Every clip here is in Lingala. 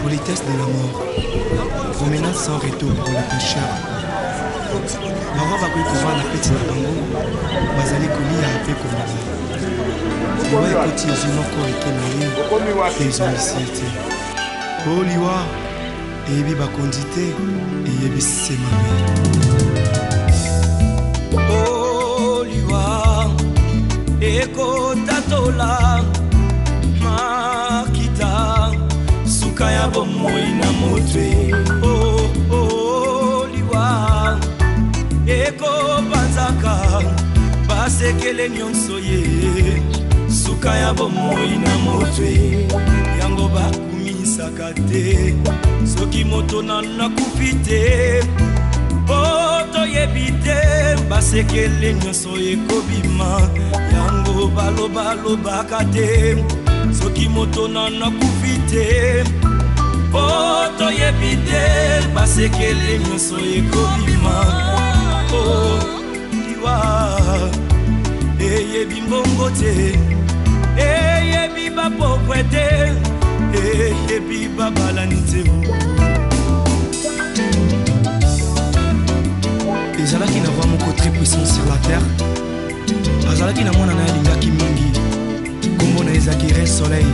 politesse de la mort, promenade sans retour pour les pécheurs. Baro bakoki kovanda peti na bango bazali kolia mpe komela liwa ekoti ezwi moko eke na ye mpe ezongisi ye te o liwa eyebi bakondi te eyebi se mabe o liwa ekotatola makita suka ya bomoi na motwe eko banzaka basekele nyonso ye suka ya bomoi na motwe yango bakumisaka te soki moto nakufi te po toyebi te basekele nyonso ekobima yango balobaka te soki moto nakufi te po toyebi te basekele nyonso ekobima oh liwa eyebi mbongo te eyebi bapokwe te eyebi babalani te ezalaki na roi moko très puissant sur la terre azalaki na mwana na ye alingaki mingi kombo na ezalaki re soleil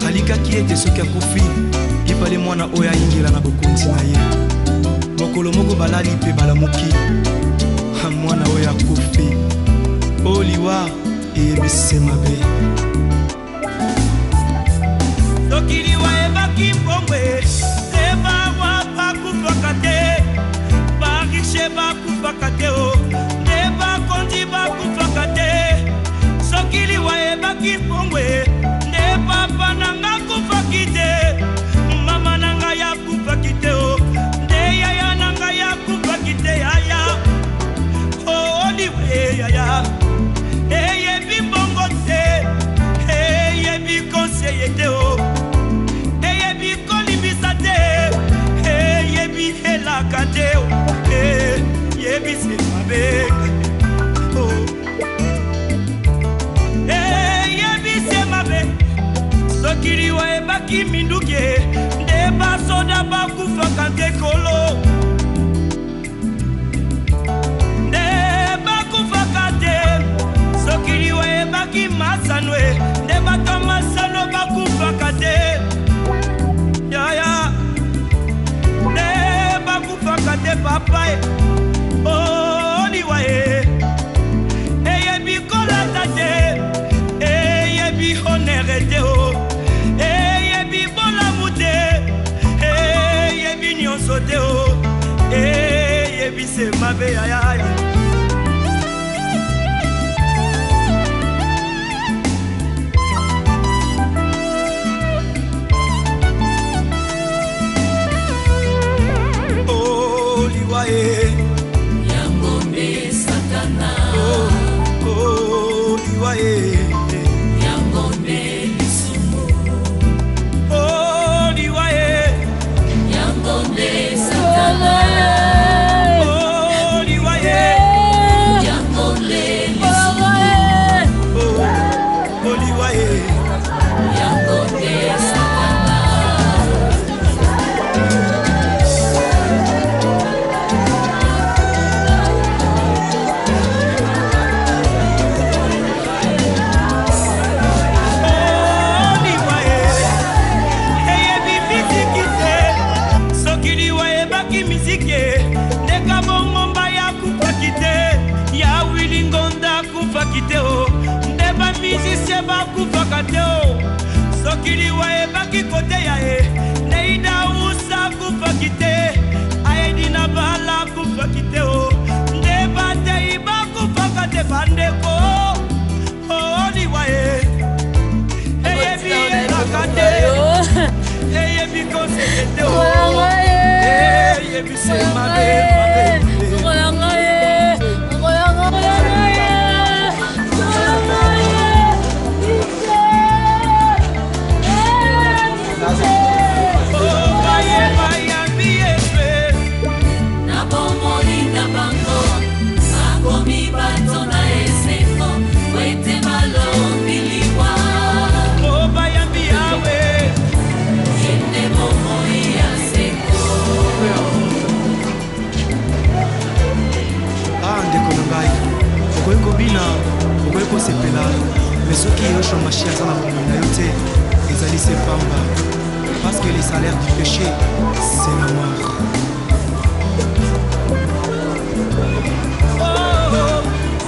alikaki ete soki akufi ipale mwana oyo ayingela na bokonzi na ye mokolo moko balali mpe balamuki mwana oyo akufi o liwa eyebise mabe soki liwa ebaki mbongwe te bawa bakufaka te barishe bakufaka te o te bakondi bakufaka te soki liwa ebaki mbongwe nde papa nanga kufaki te mama nanga yakufaki te o yaya oh liwe yaya eyebi mbongo te eyebi conseiller te o eyebi kolibisa te eyebi elaka te o eyebi se mabe eyebi se mabe soki liwa ebaki minduki nde basoda bakufaka te kolo sokiliwa ebaki masanwe nde bato masano bakufaka te yaya nde bakufaka te papa oliwa eyebi kolata te eyebi honere te o eyebi bolamu te eyebi nyonso te o eyebi se mabe yaya Yangombe Satana oh liwaye Yangombe Lisumu oh liwaye Yangombe Satana oh liwaye Yangombe Lisumu oh liwaye Yangombe Satana musicien bakufaka te o soki liwa ebaki kote ya ye neida usa kufaki te ayedi na bala kufaki te o nde batei bakufaka te bandeko o liwa eyebi elaka te eyebi konseke te o eyebi se mabe Yende sepela mais soki yoshua mashi aza na bomoi na yo te ezali se pamba parce que les salaires du péché c'est la mort.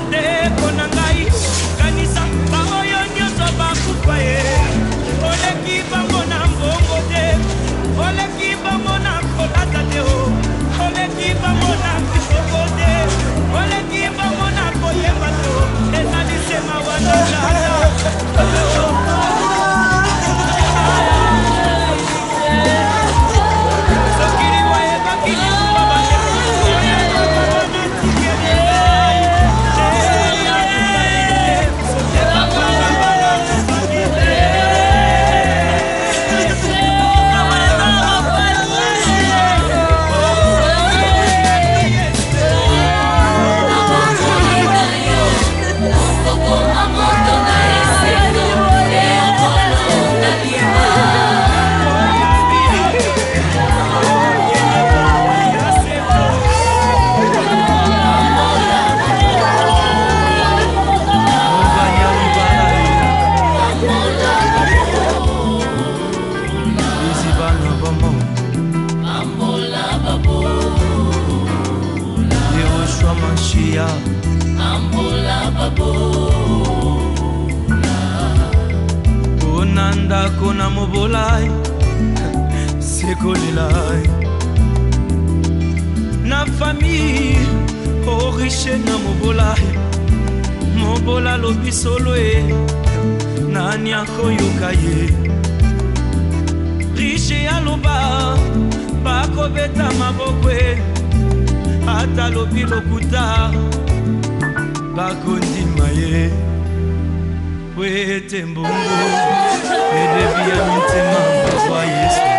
ndeko na ngai kanisa baoyo nyonso bakufa ye oleki bango na mbongo te oleki bango na kolata te o oleki bango na kitoko te oleki bango na koyeba te o ezali sema wana sokili wayebaki lisuba ndako na mobolai sekolelai na famille oriche na mobolai mobola lobi solo e nani akoyoka ye riche aloba bakobeta maboko e ata lobi lokuta bakondima ye wete mbongo edebia mitema kwa Yesu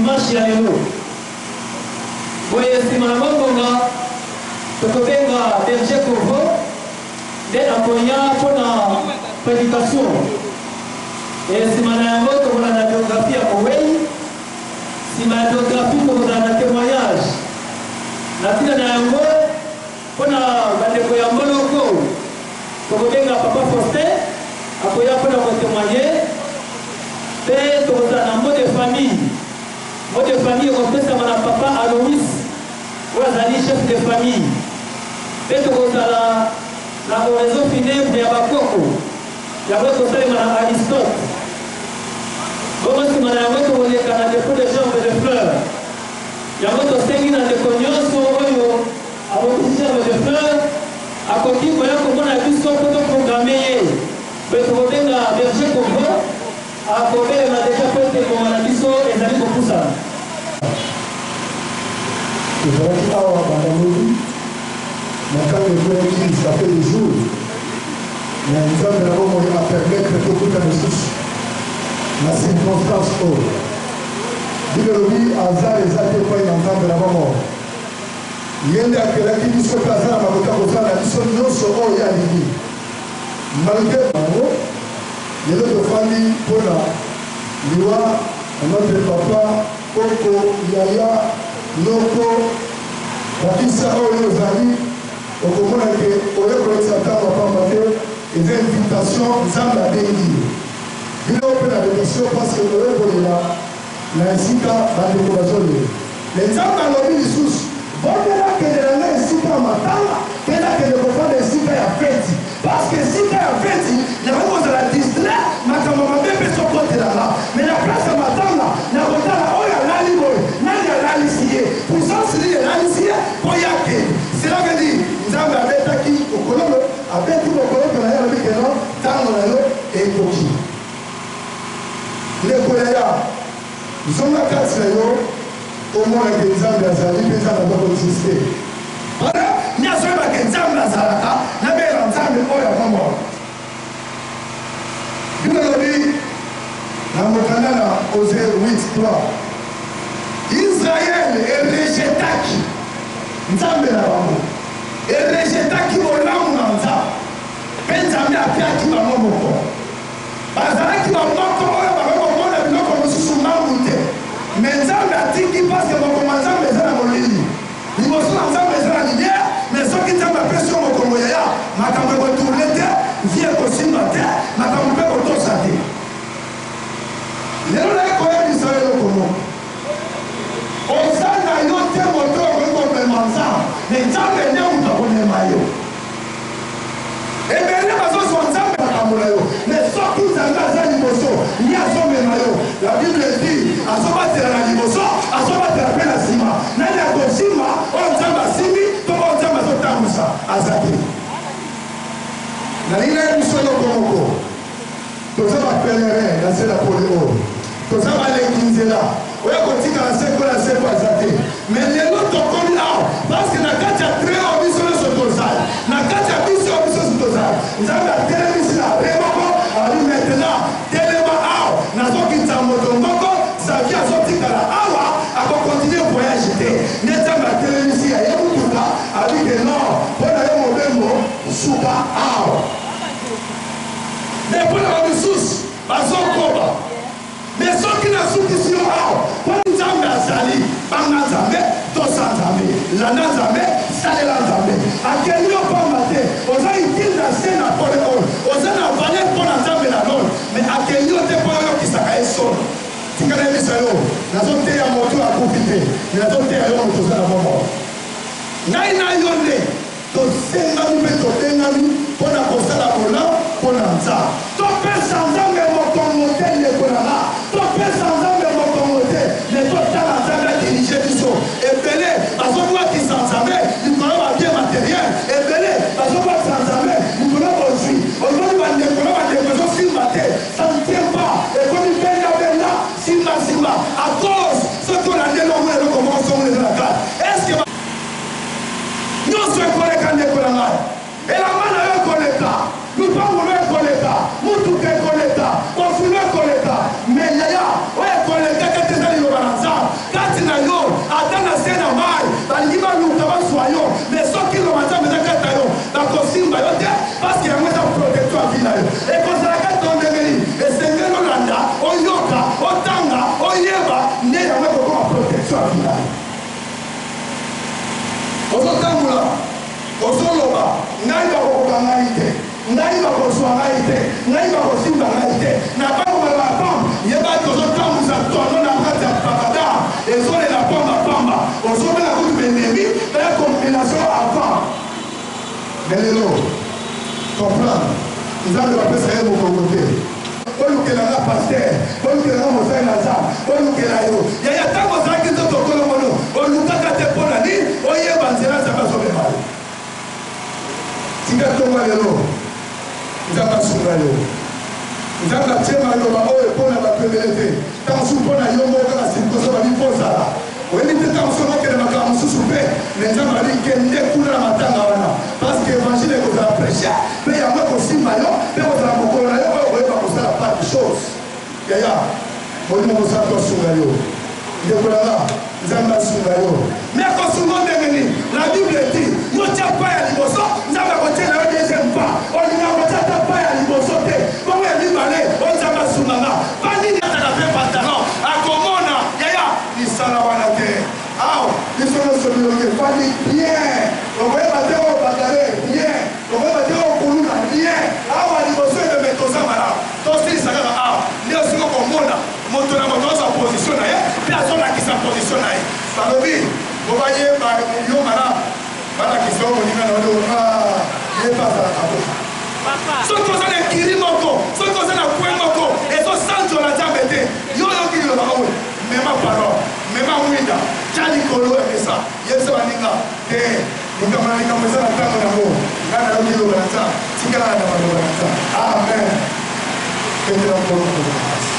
dimanche ya lelo boye nsima na mokonga tokobenga berger Kovo nde akoya mpona prédication nsima na yango tokozala na biographie ya Mowei nsima ya biographie tokozala na témoignage na ntina na yango mpona bandeko ya moloko tokobenga papa Faustin akoya mpona kotémoigne mpe tokozala na mot de famille ekopesama na papa Alois oyo azali chef de famille mpe tokozala na oraison funèbre ya bakoko yango tosalema na Aristote bongo nsima na yango tokoleka na dépôt de gerbe de fleur yango tosengi na ndeko nyonso oyo abotisi gerbe de fleur akoki koya komona biso mpo toprograme ye mpe tokobenga berger Kovo akobelema deja mpo ete ngoma na biso ezali kopusana tozalaki awa bandamoli na ntango ekweyaki ça fait des jours na nzambe na bomoi apermettre tokuta lisusu na circonstance oyo bilobi aza eza te epai na nzambe na bomoi ye nde akelaki biso mpe aza na makoki kozala na biso nyonso oyo alingi malgré bango lelo tofandi mpona liwa notre papa koko yaya loko bakisa oyo ozali okomona ke oyekolekisa ntango apamba te eza invitation nzambe abengi bino mpe na remission parce oyekolela na esika bandeko bazolela me nzambe alobi lisusu bondela kende na nga esika ya matanga mpe nakende kofanda esika ya feti parce que esika ya feti nakoki kozala distrait makambo mabe mpe sokotelanga me na place ya matanga nakotala oyo alali boye nani alalisi ye puissance nini elalisi ye mpo yake cela veut dire nzambe abetaki okololo abeti bokoloko na ye alobi keno ntango na yo ekoki ndeko yaya zonga kati na yo omonake nzambe azali mpe nzambe azokoexiste wana nyonso oyebake nzambe azalaka nabela nzambe oyo akomona bino lobi na mokanda na Osée 8:3 Israel erejetaki nzambe na bango erejetaki bolamu na nzambe mpe nzambe apiaki bango moko bazalaki bamoko oyo bakokomona biloko mosusu mambu te me nzambe atiki paske mokongo ya nzambe eza na molili liboso na nzambe eza na linie me soki nzambe apesi yo mokongo yaya makambo ekotourne te vie ekosimba te makambo mpe kotosa te lelo naye koyebisa yo eloko moko oza na yo te moto okoki komema nzambe me nzambe nde moto akomema yo ebele bazozwa nzambe makambo na yo me soki nzambe aza liboso ye azomema yo la bible edi azobatela na liboso azobatela mpe na nsima nani akosima oyo nzambe asimi to oyo nzambe azotambusa aza te nalingi nayebiso eloko moko toza bapelerin na se na pole oyo toza baleki nzela oyo kotikala seko na seko aza te me lelo tokomi awa parceke na kati ya tre oyo biso nyonso tozala na kati ya biso oyo biso nyonso tozala nzambe atelemisi na re moko ali maintenant telema awa nazokitisa moto moko savi azotikala awa akokontinue voyage te nde nzambe atelemisi ya ye mutuka abike non mpo na yo mobembo suka awa me mpo na bamisusu bazokoba me soki nasukisi yo awa mpo nzambe azali banga nzambe tosa nzambe landa nzambe salela nzambe akeli yo pamba te oza utile na se na pole oyo oza na valer mpo na nzambe na lolo me akeli yo te mpo oyokisaka ye solo tika nayebisa yo nazoteya moto akufi te nazoteya yo moto oza na momo ngai na yo nde tosengami mpe tobengami mpo na kosala kola mpo na nzambe topesa nzambe mokongo te ndeko na nga topesa nzambe mokongo te ne totala nzambe adirige biso ebele bazobwakisa nzambe likolo babie materiel ebele bazobwakisa nzambe likolo bozwi omoni bandeko na bandeko ezosimba te santempa ekomi benga simba a cause soki olandeli omona eloko moko songo eza na ngai te na bango ba pamba yeba tozotambuza tono na kati ya pakada ezolela pamba ozobela kutu benemi baya combination avant mais lelo comprendre nzambe bapesa ye mokongo te olukelanga paster olukelanga mosali na nzambe olukela yo yaya ntango ozalaki nzoto okolomono olukaka te mpo na nini oyeba nzela nzambe azobema yo tika tonga lelo nzambe asunga yo nzambe atie maloba oyo mpo na bato ebele te ntango su mpo na yo moko kaka sikoso bali mpo ozala oyebi te ntango soki okende makambo mosusu mpe me nzambe ali kende kuna na matanga wana parce que évangile ekozala prêche mpe yango ekosimba yo mpe kozala mokolo na yo oyo koyeba kosala pas de chose yaya molimo mosala to asunga yo ndekolanga nzambe asunga yo me akosunga ndenge nini la bible eti yotya pa ya liboso nzambe akotiela yo deuxième pas olinga kotya ta pa ya liboso te bongo ya mibale oyo nzambe asunganga panini ataka mpe pantalon akomona yaya lisala wana te awa biso nyonso bilonge fani bien okoyeba te oyo bakare bien okoyeba te oyo kuluna bien awa liboso ebeme toza malamu tosilisa kaka awa nde osiki okomona moto na moto ozwa position na ye mpe azolakisa position na ye balobi obayeba yo malamu balakisa oyo moninga na oyo ye mpe azalaka bo soki oza na ekiri moko soki oza na kwe moko ezosanzola nzambe te yo oyoki liloba oyo mema parole mema mwinda tya likolo emesa yebisa baninga te likambo na likambo eza na ntango nango ngai nayoki liloba na nzambe tikala na maloba na nzambe amen petela mokolo makasi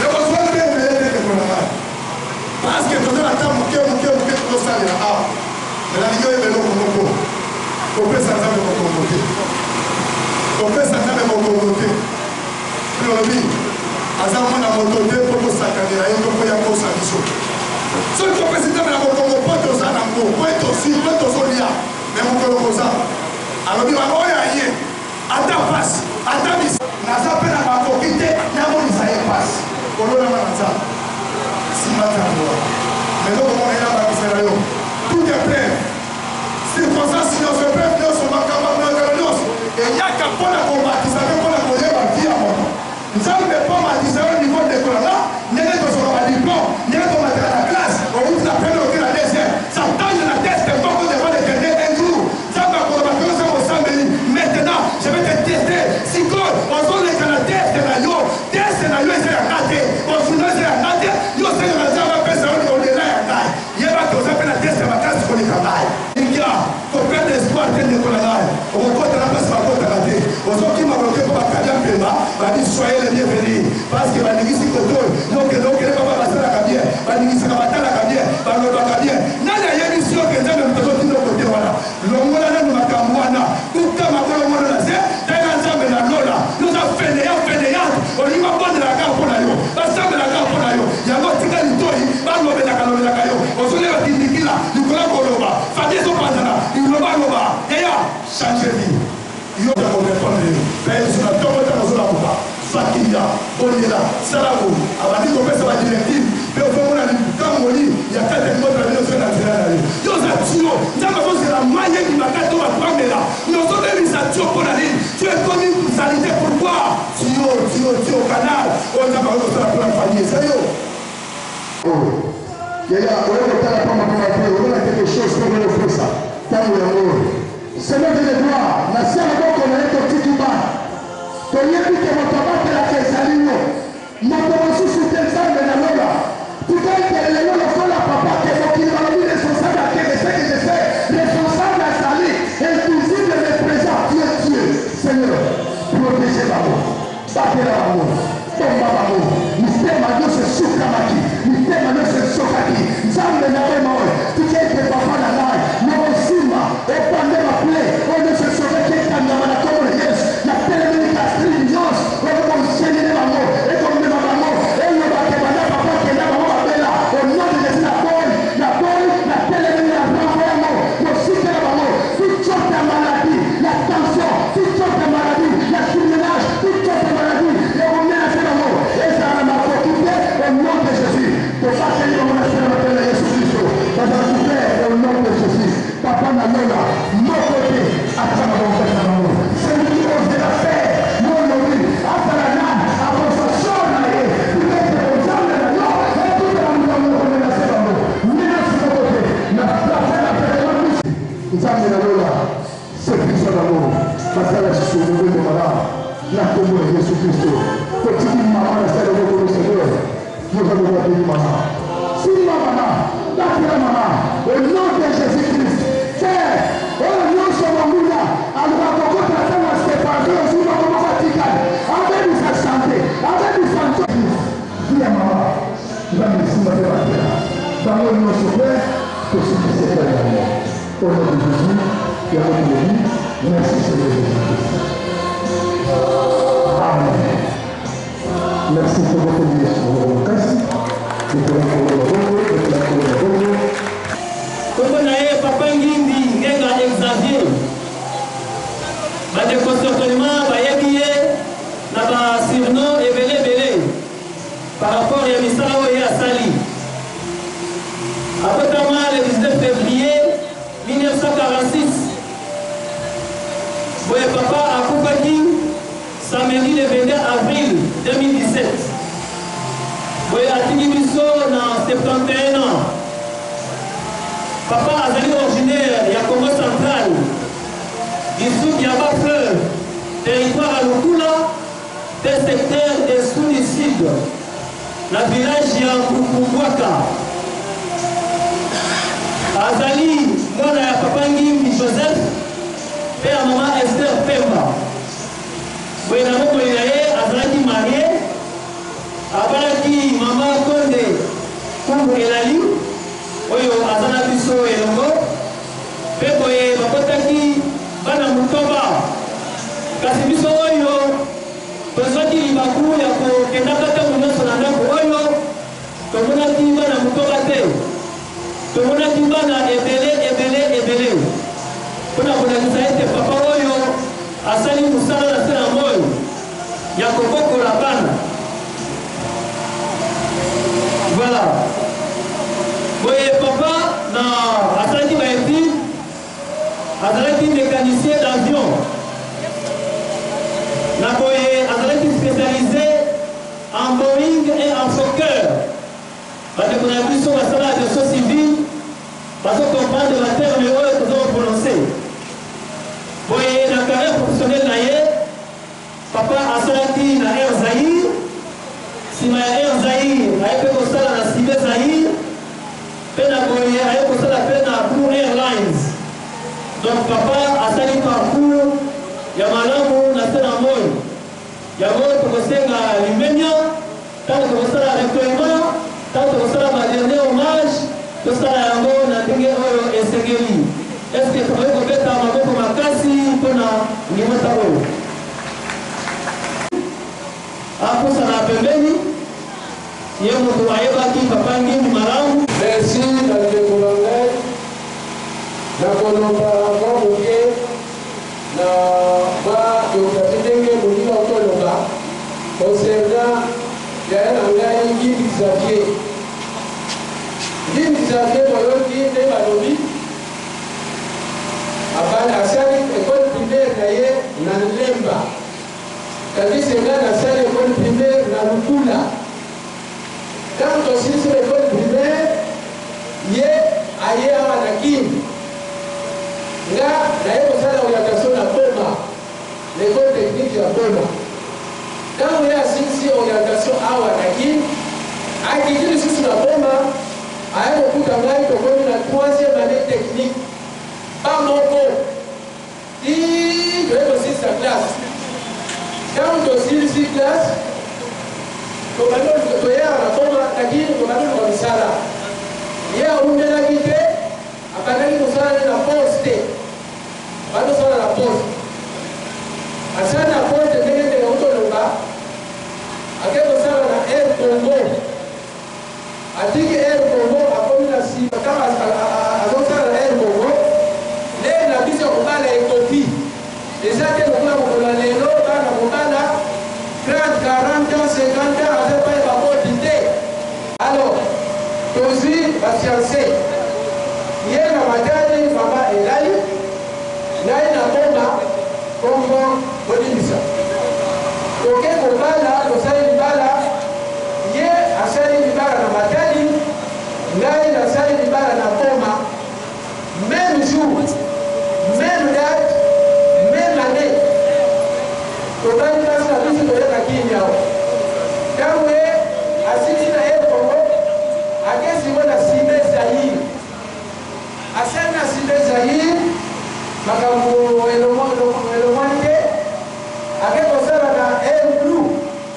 lekozwa mpe emele te tekona ngai parce que toza na ntango moke tozosalela awa menalingi oyo eloko moko kopesa nzambe mokongo te kopesa nzambe mokongo te lobi aza mwana moto te mpo kosakanela ye to mpo ya kosa biso soki kopesi nzambe na mokongo mpo toza nango po etosi po tozolia me mokolo kozala alobi bango oyo aye ata pasi ata bisa naza mpe na bakoki te namonisa ye pasi kololama na nzambe nsima nzambe wana meloko mona ye na bakisa na yo tout est prêt circonstance nyonso preuve nyonso makambo nyonso eyaka mpona komatisa mpe mpona koyeba vi ya moto nzambe mpo matisa yo niveau dekolanga ndenge tosoka badiplome ndenge tomataka na classe outi na pene oki na deuxième s'attendre na teste moko devant l'éternel un jour nzambe akoloba mpe oza mosambeli maintenant je vais te tester sikoyo ozoleka na teste na yo eza yanga te ozunda eza yanga te yo osengaka nzambe apesa yo olela ya ngai yebaki oza mpe na teste makasi koleka ngai koperde espoir te ndekola ngai okokotana mpasi bakotaka te ozokima bloke mpo bakalia mpemba badi soye le bienveni parce que baningisi kotoyo yokende okende papa basalaka bien baningisaka batalaka bien balobaka bien nani ayebisi yo kenza me moto ozotinda kote wana longola nanu makambo wana kuta makolo mono na se tanga nzambe na lola yoza feneyante olingi babondelaka mpo na yo basambelaka mpo na yo yango tika litoi balobelaka yo ozolela tindikila likola koloba fami ezopanzana ilobaloba yaya change vie yo ya korepondre pezuna tokota kozolakoba fakiya bolela salamu abandi kopesa badirective mpe ofomona likangoli ya kate limotrabinosio na nzela na yo yoza tio nzambe akozela mai ebimaka to bapamela nozobebisa tio mpo na nini tio ekomi salite pourkui tio canal oyo nzambe akozosala mpona famille eza yo yaya oyokotala pamba pamba te oyona quelque chose mpo oyofesa ntango yango seigneur de gloire nasi ya maboko na ye totiki bana toyebi ke moto abatelaka ezali yo moto mosusu te nzambe na lola tikaitele lelo lokola papa ke mokili balobi responsable akende seke je sais responsable azali invisible mais présent Dieu seigneur protégez bango batela bango bomba bango mitema nyonso esukamaki mitema nyonso esokaki nzambe na wema oyo tikaite papa na ngai na osima opande baple oyo nyonso esokaki ekangama na kombo na yesu na telemeli kastri nyonso oyo konsenene bango ekomema bango oyo bakebanda papa kenda bango babela onode jesi na boli na telemeli na bango yango mosikela bango toute sorte ya maladie la tension toute sorte ya maladie la surmenage toute sorte ya maladie ekomena na kombo ya Yesu Kristo. Totiki mama na sala de ko Seigneur. Nous allons voir béni maman. Si maman, d'après maman, au nom de Jésus-Christ, Père, au nom de son nom là, alors à ton côté la séparation sur le moment vertical. Avec nous sa santé, avec nous sa santé. Dis à maman, tu vas me laisser ma terre. Dans le nom de son Père, que ce qui s'est fait à moi. Au nom de Jésus, et au nom de lui, merci Seigneur Jésus-Christ. Amen. Merci pour votre bénédiction. Merci. Comme on a papa Ngindi, Ngenga Xavier, de concertement, na surnom et par rapport à Misao et à Sali. Après le 19 février 1946, papa a coupé samedi le 22 avril 2017. Oui, à Tinibiso, dans 71 ans. Papa Azali originaire, il y a Congo central. Ici, il y a Bafleur, territoire à Lukula, des secteurs des sous du sud. La village, il y a Kukuwaka. Azali, moi, il y a Papa Ngimbi Joseph, et à maman Esther Pemba. Oui, il y a Azali marié. Abalaki mama Konde Kumbu Elali oyo azana biso elongo pe boye bakotaki bana mutoba kasi biso oyo tozaki libaku ya kokenda kata nyonso na ndako oyo tomonaki bana mutoba te tomonaki bana ebele mpona kolakisa ete papa oyo asali mosala na se na moyo ya kobokola bana. Voilà. Voyez papa, à Atleti Baïti, Atleti mécanicien d'avion. Atleti spécialisé en Boeing et en Fokker. Parce qu'on a vu sur la salle d'aviation civile, parce qu'on comprend de la terre, mais eux, nous avons prononcé. Voyez, la carrière professionnelle naïe, papa Atleti na Air Zahir. Si ma Air Zahir a été comme ça dans la civile Zahir, peine à Boyer a été comme ça la peine à Blue Airlines. Donc papa a sali parcours, il y a malamu na tena moyo. Il y a moyo pour commencer à l'Imenia, tant que commencer à recueillement, tant que commencer à ma dernier hommage, tout ça là yango na dingue oyo esengeli. Est-ce que tu peux mettre à ma moko makasi pour na nimota oyo? Hapo sana pembeni ye mtu ayebaki papa Ngimbi malamu. Merci na colonel na kolomba ngobuke na ba yokatenge mulina otoloba concernant ya na ngai Ngimbi Xavier. Ngimbi Xavier boyoki ne balobi abana asali école primaire na ye na Lemba. Kadi senga na sala école primaire na Lukula. Quand aussi sur l'école primaire, ye aye awa na Kindu. Nga na ye kosala orientation na Boma, l'école technique ya Boma. Quand on a asisi orientation awa na Kindu, akikili susu na Boma, aye kokuta ngai tokomi na 3e année technique. Pas moko. Ti doit aussi sa classe. Quand on aussi sa classe, komando toya na Boma lakini komando kwa misala. Yeye umela kite akadai kusala na poste. Bado sala na poste. Asana poste ngene ndio utoloba. Akeko sala na Air Congo. Atiki Air Congo akomina si kama azosala na Air Congo. Leo na biso kubala ekopi. Ezake lokula kola lelo bana kubala 30, 40 ans, 50 ans, avec pas de bonne idée. Alors, aussi, la fiancée, il y a la maternité, maman et l'aïe, l'aïe n'a pas comme Bolivia. Donc, on va là, on s'est dit là, il y a un sali de bar à la maternité, l'aïe n'a sali de bar à la poma, même jour, même date, même année. On va na kimya. Kamwe asiti na yeye Kongo agesi mwana Simbe Zaire. Asana Simbe Zaire makambo elomwante akekosana na blue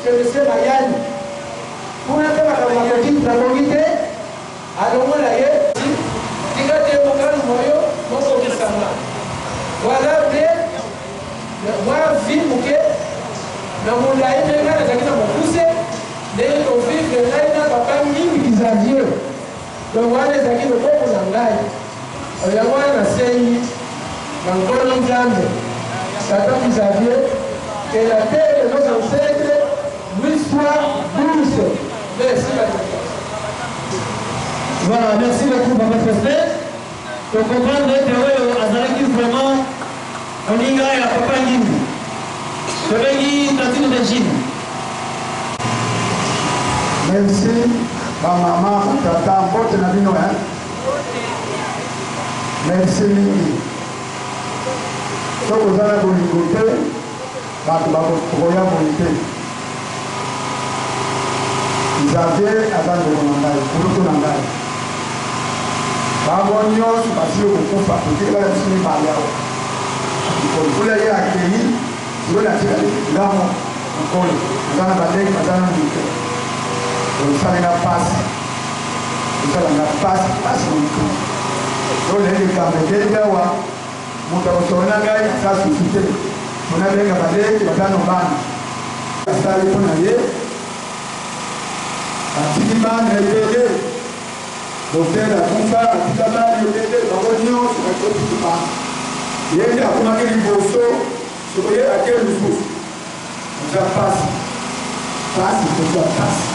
chemese mayani. Kuna kama kama kitu na kongite alomwana ye tikate mokali moyo moko kisanga. Wala be wa vimuke na munda ime ngana zakina mokuse ndio tovivre naina papa mingi kizadio donc wana zakina boko na ngai oya wana sei na ngolo nzambe tata kizadio que la terre de nos ancêtres lui soit douce. Merci beaucoup. Voilà, merci beaucoup Papa Feslet. Pour comprendre que Azalaki vraiment on y a Papa Ngini. Tobengi tatine de Jim. Merci, ma maman, tata, mbote na bino, hein. Merci mingi. So kozala bolingo te, bato bakoya bolingo te. Xavier aza ndeko na ngai, kulutu na ngai. Bango nyonso basili kokufa, totikela biso mibale awa. Kolikula ye akei, sikoyo natika ngamo mokolo. Aza na bandenge, aza na mike. Osalenga pasi. Osalenga pasi, pasi mike. So lenge kambe ndenge awa, moto akosona ngai aza susu te. Mona benga bandenge, baza nombana. Asali mpona ye. Atiki bana ebele docteur akumba atika bana ebele bango nyonso bakotiki bana ye nde akomaki liboso soko ye ake lisusu oza pasi koza pasi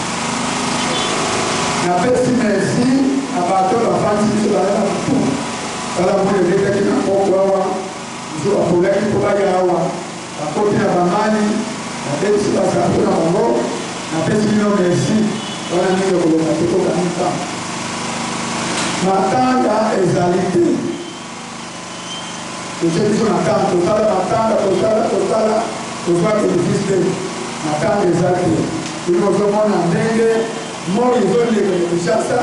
napesi merci na bato bafandi biso baza na mutu tala mona elekaki na koko awa biso bakolaki mpo baya awa bakoti na bamani nabebisi basapo na bango napesi bino merci. Wana nige koleka tokoka nita matanga ezalite toze biso na tanga totala matanga totala tozwa bénéfice te matanga ezalite toli kozomona ndenge moi ezoleka na Kinshasa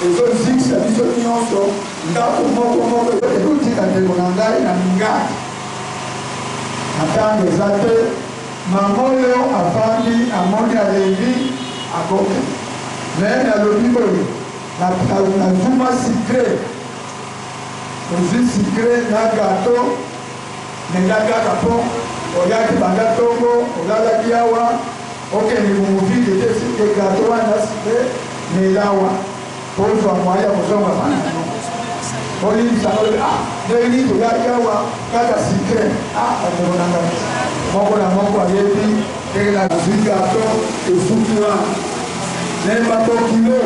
ezozikisa biso nyonso ndako moko ekotika ndeko na ngai na mingai matanga eza te mama oyo afandi amoni alevi akoke mais nalobi oyo nazuma sucre ozwi sucre na gato nenga kaka mpo oyaki banga tongo olalaki awa okende momuvide te sike gato wana sucre nelawa mpo ozwa mwaya kozonga banano olimbisanga olobi ndenge nini toyaki awa kaka sucre bandeko na ngai moko na moko ayebi ndenge nazwi gato esuki wana ne bakokilo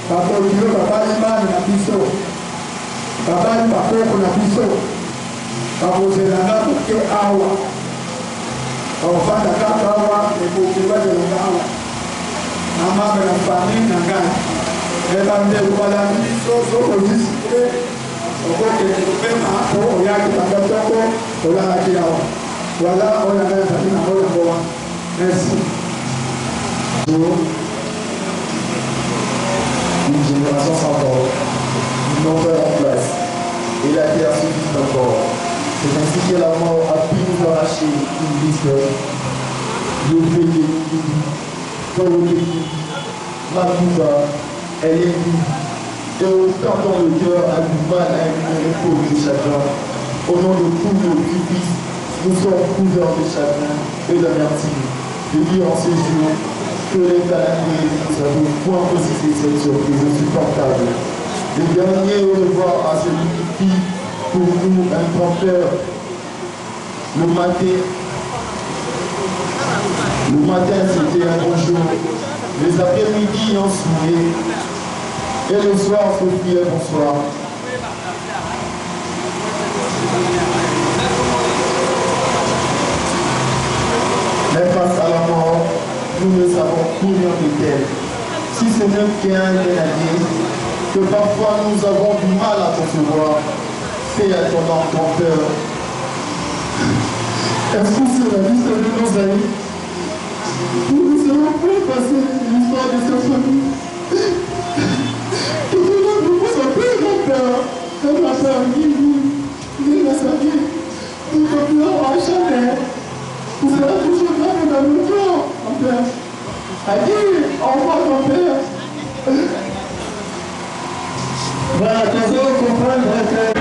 babali bana na biso babali bakoko na biso bakozelanga moke awa bakofanda kaka awa ekoki bazelanga awa na mame na fami na ngai ebandeko balandi biso sokozisike okokende kopema po oyaki banga toko olalaki awa wala oyo ngai ezali na oyo yango merci. Une génération sans corps, une longueur en place, et la terre subsiste encore. C'est ainsi que la mort a pu nous arracher une blessure. Le pays Makuba, elle est vue. Et autant dont le cœur a du mal à énumérer pour le chagrin, au nom de tous nos fils, nous sommes couverts de chagrin et d'amertume. De dire en ces jours que les calamités ne savent point posséder cette surprise insupportable. Le dernier au revoir à celui qui fit pour nous un grand-père. Le matin c'était un bon jour, les après-midi on souriait, et le soir on se priait bonsoir. Mais face à la mort, nous ne savons combien de tels. Si ce n'est qu'un grenadier, que parfois nous avons du mal à concevoir, fais à ton grand-père. Est-ce que c'est la liste de nos amis. Nous ne serons plus passer l'histoire de sa famille. Tout le monde nous pose un peu grand-père, comme la sœur Guy, la sœur Guy. Nous ne pleurons à jamais. Vous serez toujours là dans le cœur, grand-père. Allez, au revoir, grand-père. Voilà, toujours comprendre que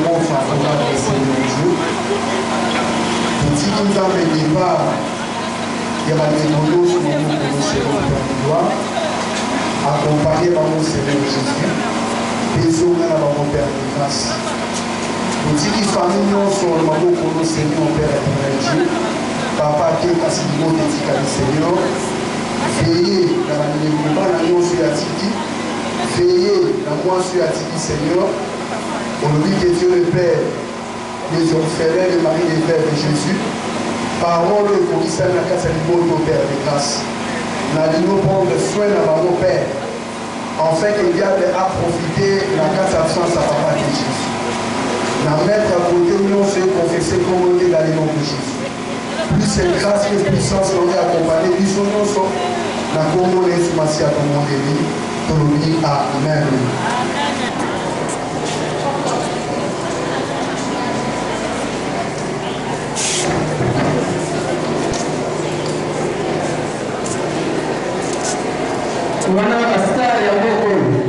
vraiment favorable au Seigneur Dieu. Petit nous a fait départ, il y a des modos sur le Seigneur accompagné par mon Seigneur Jésus, des hommes à mon Père de grâce. Petit qui famille non sur le moment pour nos Seigneur Père éternel Dieu, papa qui est cassé du mot d'éthique du Seigneur, veillez dans la mouvement la nuit sur la tiki, veillez dans moi sur la tiki Seigneur, au nom de Dieu le Père, les orphelins, les maris des Pères de Jésus, parole pour qui s'est la casse du mot au Père de grâce. Nous allons prendre soin de mon Père, afin qu'il y ait à profiter de la casse absence à papa de Jésus. Nous mettre à côté, nous se confesser comme on est dans les noms de Jésus. Plus cette grâce et puissance nous est accompagnée, plus son nom sont la Congo et Soumassia à ton monde de vie. Tout le monde, Amen. Wana askari ya Mungu.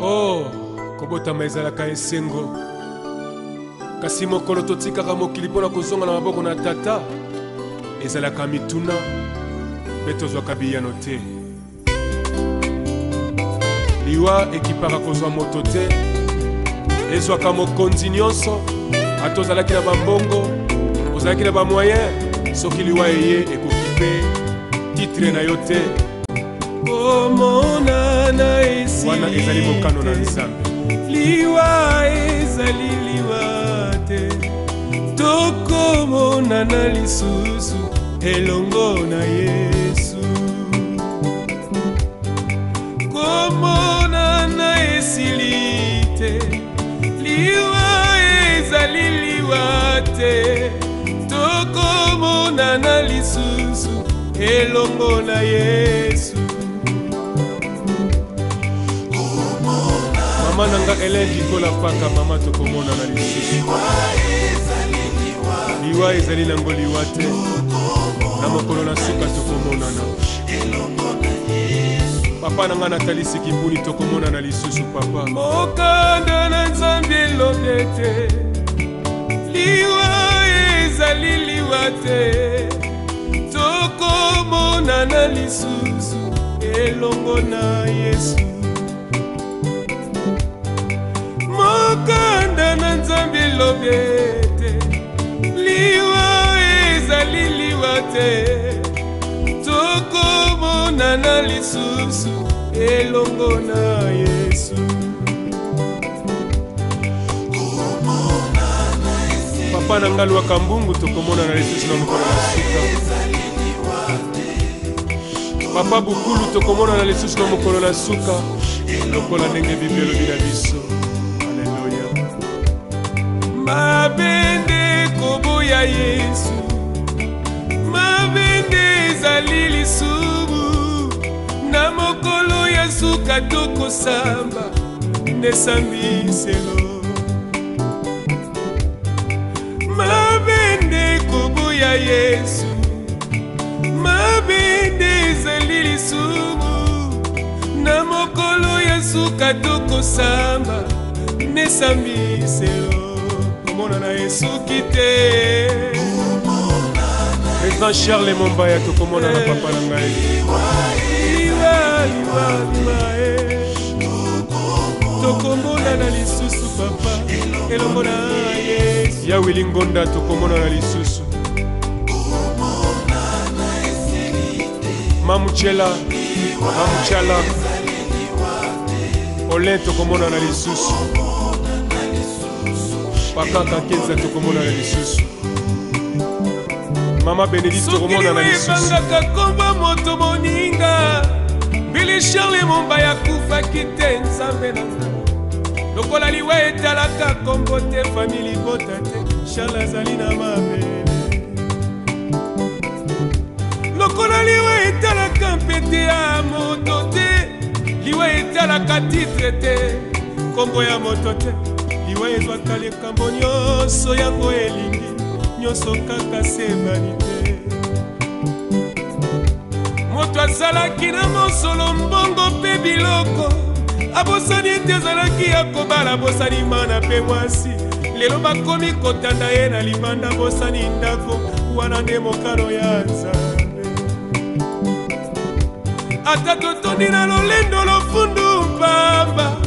Oh, kobotama ezalaka esengo kasi mokolo totikaka mokili mpona kozonga na maboko na tata ezalaka mituna mpe tozwaka biyano te liwa ekipaka kozwa moto te ezwaka mokonzi nyonso ata ozalaki na bambongo ozalaki na bamoyen soki liwa eye ekoki mpe titre na yo te komonana esi wana ezali mokano na nzambe liwa ezali liwa te tokomonana lisusu elongo na Yesu komonana esili te liwa ezali liwa te tokomonana lisusu elongo na Yesu mama nanga elengi kola paka mama tokomona na lisusu liwa ezali nango liwa te na mokolo na suka tokomonana papa nanga natalisi kimbuni tokomona na lisusu papa mokanda na nzambe elobi te liwa ezali liwa te tokomona na lisusu elongo na Yesu mokanda na nzambe elobi te liwa ezali liwa te tokomonana lisusu elongo na Yesu. Papa nangalu wakambungu tokomonana lisusu na mokolo na suka. Papa bukulu tokomonana lisusu na mokolo na suka lokola ndenge bibelo bila biso. Alleluia. Mabende koboya Yesu, mabende ezali lisumu na mokolo ya suka tokosamba nesambiselo. Mabende koboya Yesu, mabende ezali lisumu na mokolo ya suka tokosamba nesambiselo. Komona na Yesu kite Président Charles Mombaya tokomona na papa na ngai tokomona na lisusu papa elongo na Yesu. Ya Willy Ngonda tokomona na lisusu. Mamuchela Olin tokomona na lisusu. Pakaka Kenza tokomona na lisusu. Mama Benedicte tokomona na lisusu. Bangaka komba moto moninga Billy Charles Mombaya kufaki te nzambe na nzambe lokola liwa etalaka kombo te famili bota te Charles azali na mabele lokola liwa etalaka mpete ya moto te liwa etalaka titre te kombo ya moto te liwa ezwaka likambo nyonso yango elingi nyonso kaka sebani te moto azalaki na mosolo mbongo mpe biloko abosani ete azalaki ya kobala abosani mana mpe mwasi lelo bakomi kotanda ye na libanda abosani ndako wana nde mokano ya nzambe ata totondi na lolendo lofundu pamba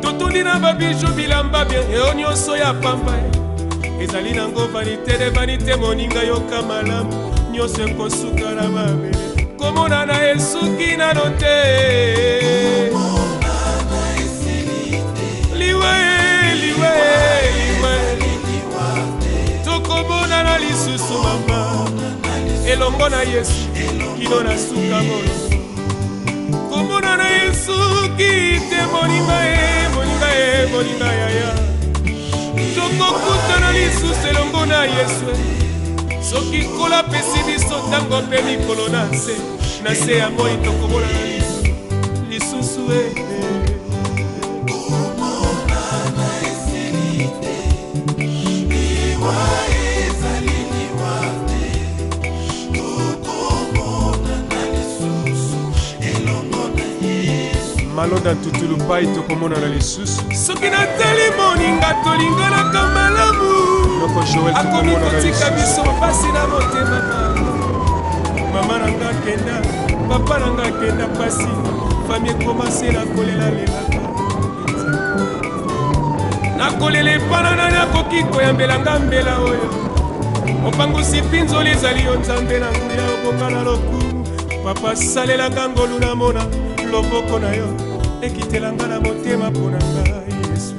totondi na babiju bilamba bien eo nyonso ya pamba ezali nango vanite de vanite moninga yoka malamu nyonso ekosuka na mabele komona na esuki nano te liwe tokomona na lisusu mama elongo na Yesu kino na suka molo komona na esuki te moninga yaya tokokutana lisusu elongo na Yesu soki kola pesi biso ntango mpe mikolo na se ya moi tokomona na lisusu Malonda tutulu pai tokomona na lisusu soki natali moninga tolinganaka malamu akomi kotika biso mpasi na motema mama nanga kenda papa nanga kenda pasi fami ekomase na kolela lelaka nakolela epana nani akoki koyambelanga mbela oyo mopangusi mpinzoli ezali yo nzambe na nguya obonga na lokumu papa salelanga ngolu namona loboko na yo ekitelanga na motema mpo na ngai Yesu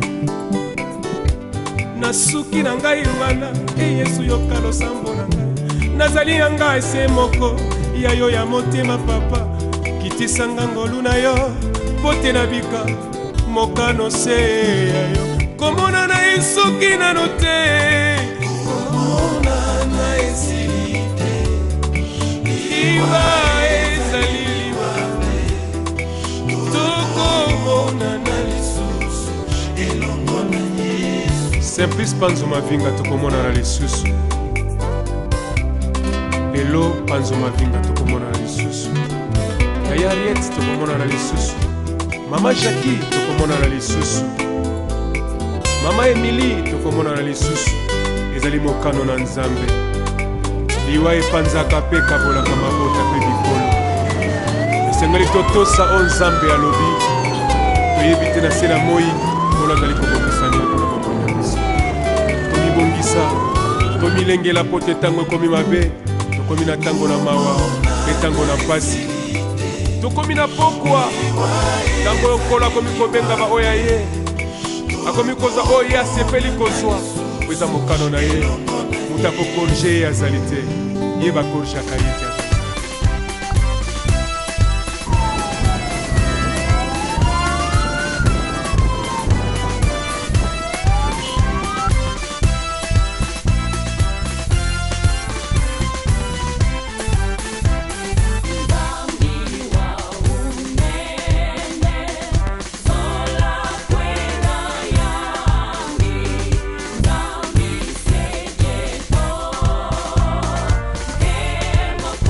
nasuki na ngai wana Yesu yoka losambo na ngai nazali na ngai se moko ya yo ya motema papa kitisanga ngolu na yo mpo te nabika mokano se ya yo komona na esuki nano te komona na esili te liwa ezali liwa tokomona na lisusu elongo na Yesu Simplice Panzo Mavinga tokomona na lisusu Lelo Panzo Mavinga tokomona na lisusu Yaya Ariette tokomona na lisusu Mama Jackie tokomona na lisusu Mama Emily tokomona na lisusu ezali mokano na nzambe liwa epanzaka mpe kabolaka mabota mpe bikolo esengeli totosa o nzambe alobi toyebi te na se na moi mpona azali kobongisani mpona komona biso tomibongisa tomilengela po te ntango ekomi mabe tokomi na ntango na mawa mpe ntango na mpasi tokomi na pokwa ntango oyo nkolo akomi kobenga baoyo ya ye akomi kozwa oyo ye asepeli kozwa po eza mokano na ye moto akokorge ye azali te ye bakorgeaka ye te. Demo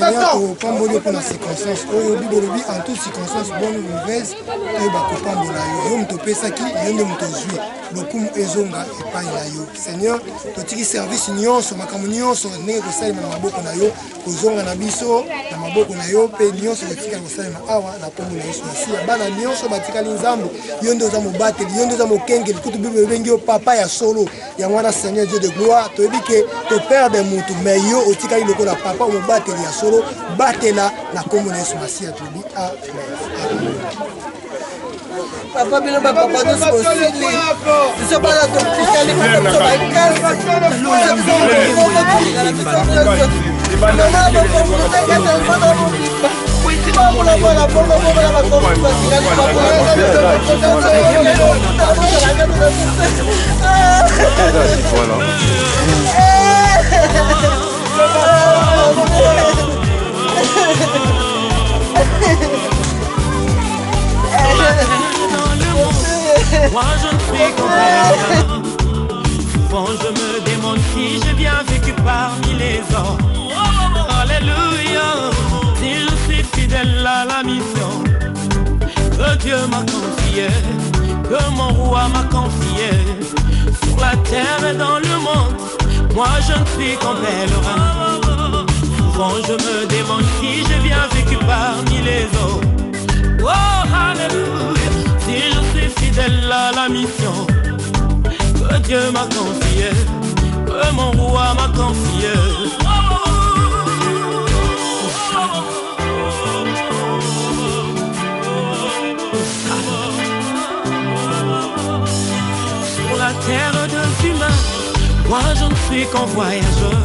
Seigneur, au pamboli pour la circonstance, au bibolobi en toute circonstance, bonne ou mauvaise, et bako pambola yo, yo mtope saki, yo nde mtozui, lokumu ezonga epai na yo. Seigneur, totiki service nyonso, makamu nyonso, nenge kosalema na maboko na yo, kozonga na biso, na maboko na yo, pe nyonso kotika kosalema awa na kombo na Yesu Masiya. Bana nyonso batikali nzambe, yo nde oza mobateli, yo nde oza mokengeli, kutu bibelo bengi yo papa ya solo, ya mwana Seigneur Dieu de gloire, toyebi ke to perdre mutu, mais yo otikali lokola papa mobateli ya solo, batela na kombo na Yesu Masiya, toyebi amen. Papa, bien papa, nous sommes aussi nous sommes pas là pour fiscaler, nous sommes à casse. Moi je ne suis qu'un rien. Souvent je me demande si j'ai bien vécu parmi les hommes. Alléluia. Si je suis fidèle à la mission que Dieu m'a confiée, que mon roi m'a confiée, sur la terre et dans le monde, moi je ne suis qu'un pèlerin. Souvent je me demande si j'ai bien vécu parmi les hommes. Oh alléluia. Si je suis fidèle à la mission que Dieu m'a confiée, que mon roi m'a confiée. Sur la terre de l'humain, moi je ne suis qu'un voyageur.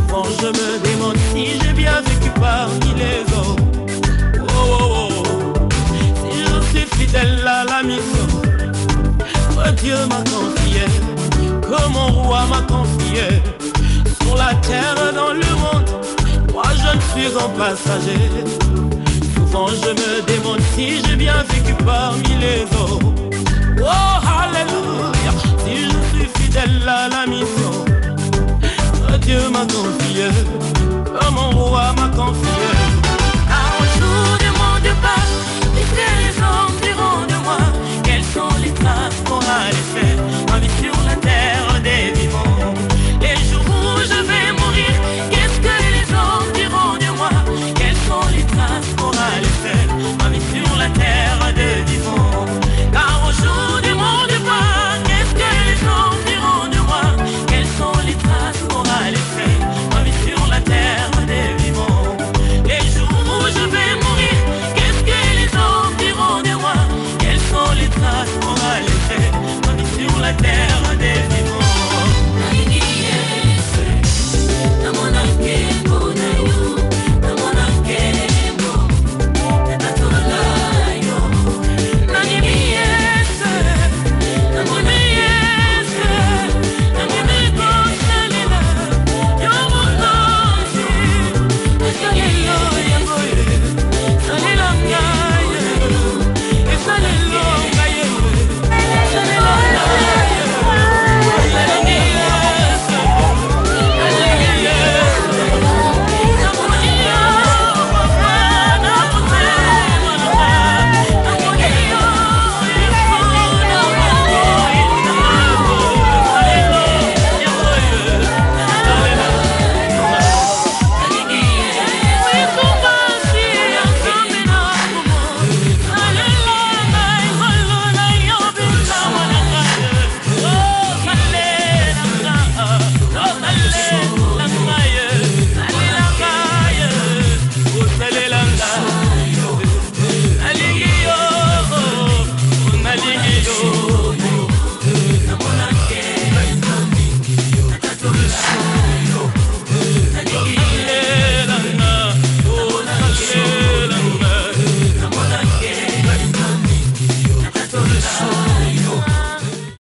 Souvent je me demande si j'ai bien vécu parmi les hommes. Oh, oh, oh. Fidèle à la mission que Dieu m'a confiée, que mon roi m'a confiée, sur la terre et dans le monde, moi je ne suis qu'un passager. Souvent je me demande si j'ai bien vécu parmi les hommes. Oh